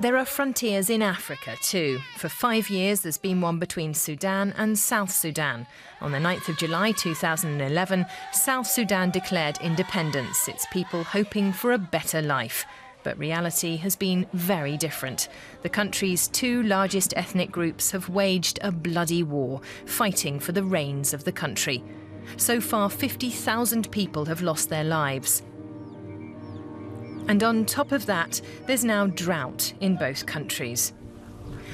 There are frontiers in Africa too. For 5 years there's been one between Sudan and South Sudan. On the 9th of July 2011, South Sudan declared independence, its people hoping for a better life. But reality has been very different. The country's two largest ethnic groups have waged a bloody war, fighting for the reins of the country. So far, 50,000 people have lost their lives. And on top of that, there's now drought in both countries.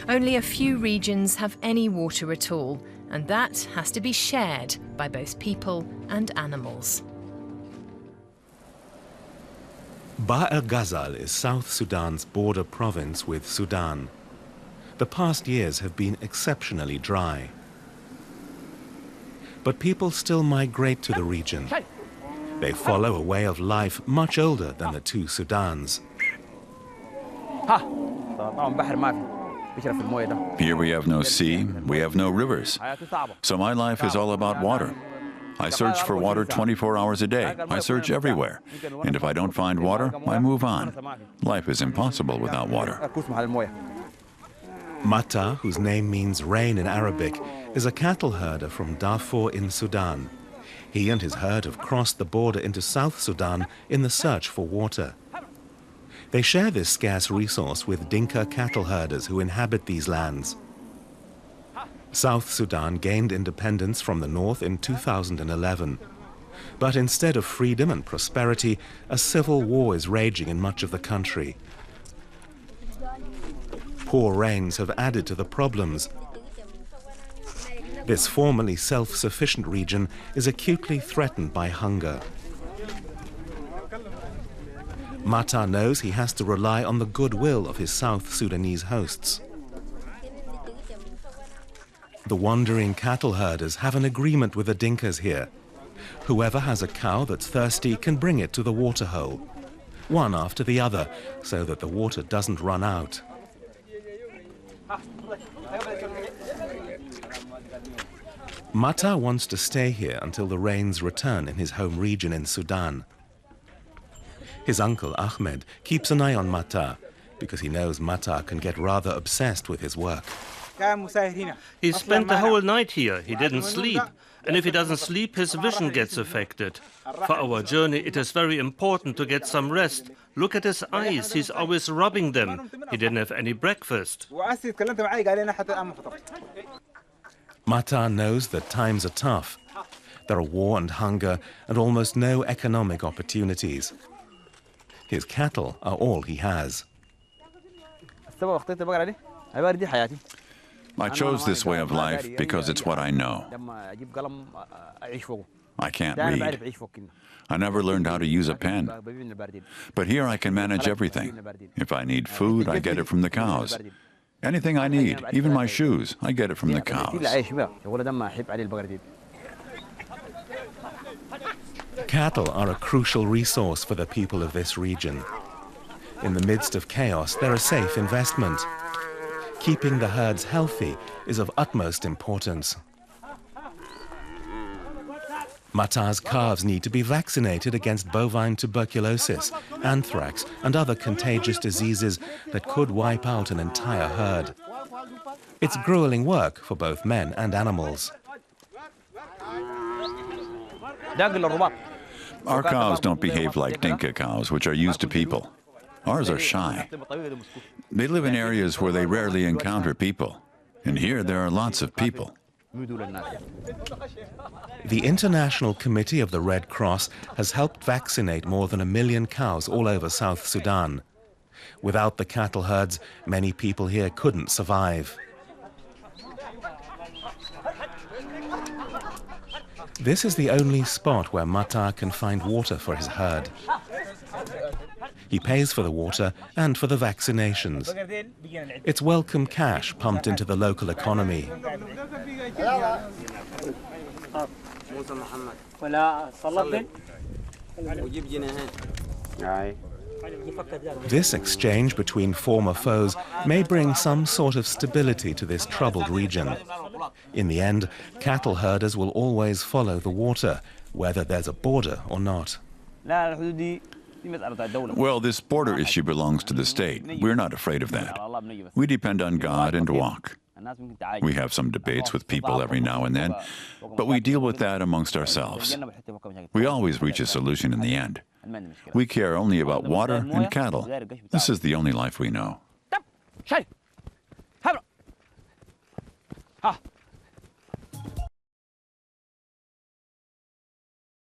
Only a few regions have any water at all, and that has to be shared by both people and animals. Bahr el Ghazal is South Sudan's border province with Sudan. The past years have been exceptionally dry. But people still migrate to the region. They follow a way of life much older than the two Sudans. Here we have no sea, we have no rivers. So my life is all about water. I search for water 24 hours a day. I search everywhere. And if I don't find water, I move on. Life is impossible without water. Mata, whose name means rain in Arabic, is a cattle herder from Darfur in Sudan. He and his herd have crossed the border into South Sudan in the search for water. They share this scarce resource with Dinka cattle herders who inhabit these lands. South Sudan gained independence from the north in 2011. But instead of freedom and prosperity, a civil war is raging in much of the country. Poor rains have added to the problems. This formerly self-sufficient region is acutely threatened by hunger. Mata knows he has to rely on the goodwill of his South Sudanese hosts. The wandering cattle herders have an agreement with the Dinkas here. Whoever has a cow that's thirsty can bring it to the water hole, one after the other, so that the water doesn't run out. Mata wants to stay here until the rains return in his home region in Sudan. His uncle Ahmed keeps an eye on Mata because he knows Mata can get rather obsessed with his work. He spent the whole night here. He didn't sleep. And if he doesn't sleep, his vision gets affected. For our journey, it is very important to get some rest. Look at his eyes. He's always rubbing them. He didn't have any breakfast. Mata knows that times are tough. There are war and hunger and almost no economic opportunities. His cattle are all he has. I chose this way of life because it's what I know. I can't read. I never learned how to use a pen. But here I can manage everything. If I need food, I get it from the cows. Anything I need, even my shoes, I get it from the cows. Cattle are a crucial resource for the people of this region. In the midst of chaos, they're a safe investment. Keeping the herds healthy is of utmost importance. Mata's calves need to be vaccinated against bovine tuberculosis, anthrax, and other contagious diseases that could wipe out an entire herd. It's grueling work for both men and animals. Our cows don't behave like Dinka cows, which are used to people. Ours are shy. They live in areas where they rarely encounter people. And here there are lots of people. The International Committee of the Red Cross has helped vaccinate more than 1 million cows all over South Sudan. Without the cattle herds, many people here couldn't survive. This is the only spot where Mata can find water for his herd. He pays for the water and for the vaccinations. It's welcome cash pumped into the local economy. This exchange between former foes may bring some sort of stability to this troubled region. In the end, cattle herders will always follow the water, whether there's a border or not. Well, this border issue belongs to the state. We're not afraid of that. We depend on God and walk. We have some debates with people every now and then, but we deal with that amongst ourselves. We always reach a solution in the end. We care only about water and cattle. This is the only life we know.